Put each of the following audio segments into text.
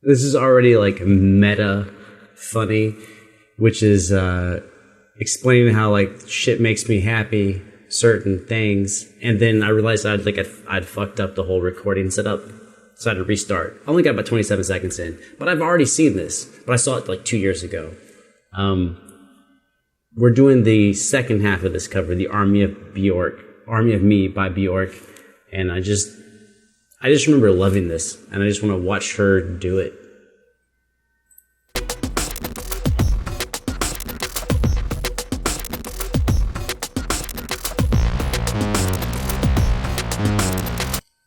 This is already like meta funny, which is explaining how like shit makes me happy, certain things, and then I realized I'd fucked up the whole recording setup, so I had to restart. I only got about 27 seconds in, but I've already seen this, but I saw it like 2 years ago. We're doing the second half of this cover, the Army of Me by BJORK, and I just remember loving this, and I just want to watch her do it.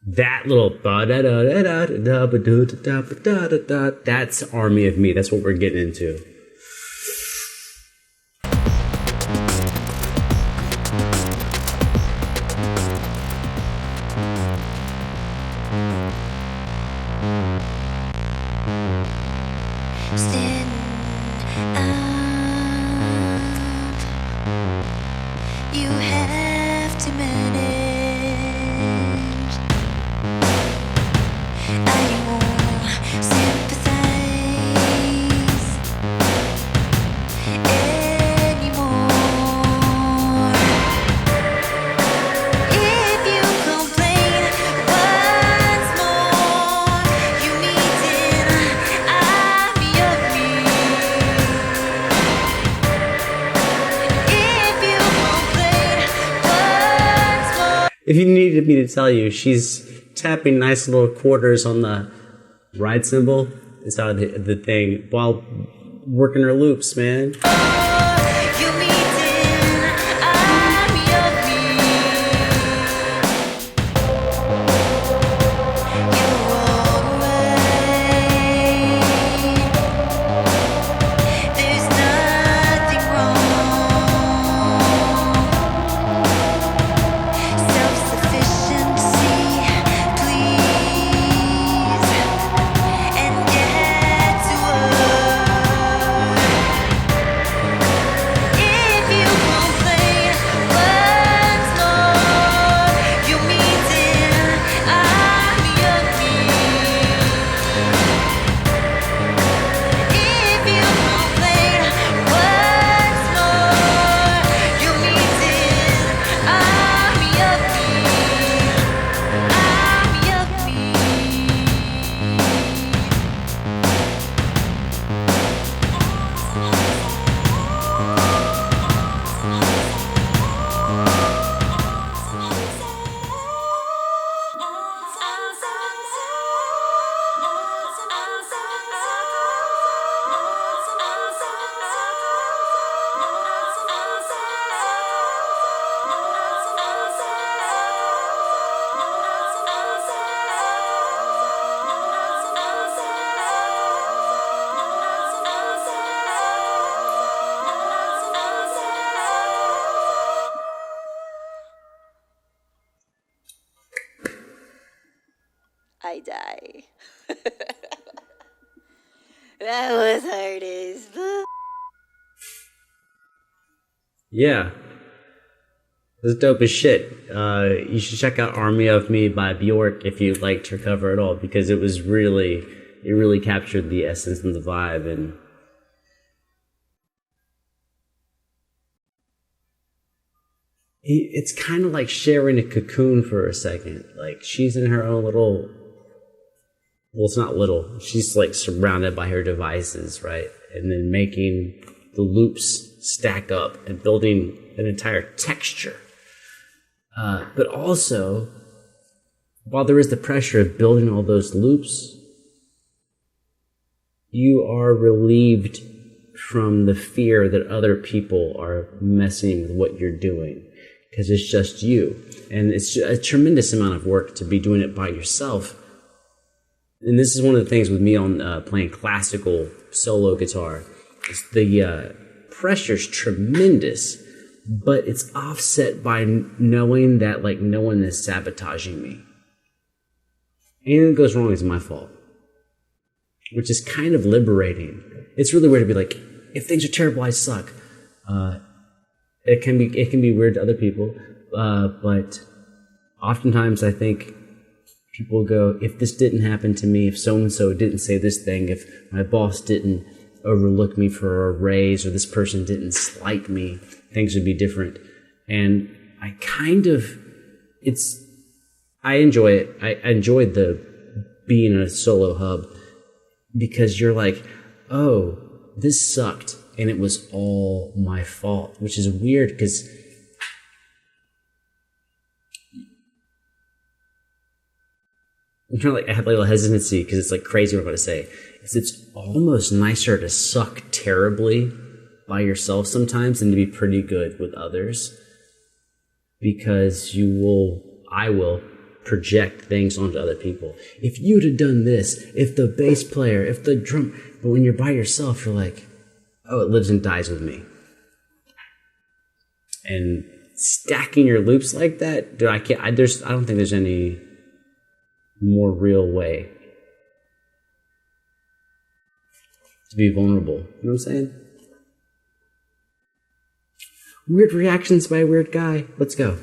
That little that's Army of Me. That's what we're getting into. Stand up. You have to manage. I won't sympathize anymore. If you complain once more, you meet an army of me. If you complain once more. If you needed me to tell you, she's tapping nice little quarters on the ride cymbal inside the thing while working her loops, man. You meet an army of me. You're alright. There's nothing wrong. Self-sufficiency, please, and get to work. If you complain once more, you meet an army of me. If you complain once more, you meet an army of me. Army of me. I die. That was hard as fuck. Yeah. This is dope as shit. You should check out Army of Me by BJORK if you liked her cover at all, because it really captured the essence and the vibe, and it's kind of like sharing a cocoon for a second. Like, she's in her own little, well, it's not little, she's like surrounded by her devices, right? And then making the loops stack up and building an entire texture. But also, while there is the pressure of building all those loops, you are relieved from the fear that other people are messing with what you're doing, because it's just you. And it's a tremendous amount of work to be doing it by yourself. And this is one of the things with me on playing classical solo guitar. It's the pressure's tremendous, but it's offset by knowing that like no one is sabotaging me. Anything that goes wrong is my fault, which is kind of liberating. It's really weird to be like, if things are terrible, I suck. It can be weird to other people, but oftentimes I think people go, if this didn't happen to me, if so-and-so didn't say this thing, if my boss didn't overlook me for a raise, or this person didn't slight me, things would be different. And I enjoy it. I enjoyed the being a solo hub, because you're like, oh, this sucked, and it was all my fault, which is weird, because I have a little hesitancy, because it's like crazy what I'm going to say. It's almost nicer to suck terribly by yourself sometimes than to be pretty good with others, because I will project things onto other people. If you'd have done this, if the bass player, if the drum, but when you're by yourself, you're like, oh, it lives and dies with me. And stacking your loops like that, dude, I don't think there's any more real way to be vulnerable. You know what I'm saying? Weird reactions by a weird guy. Let's go.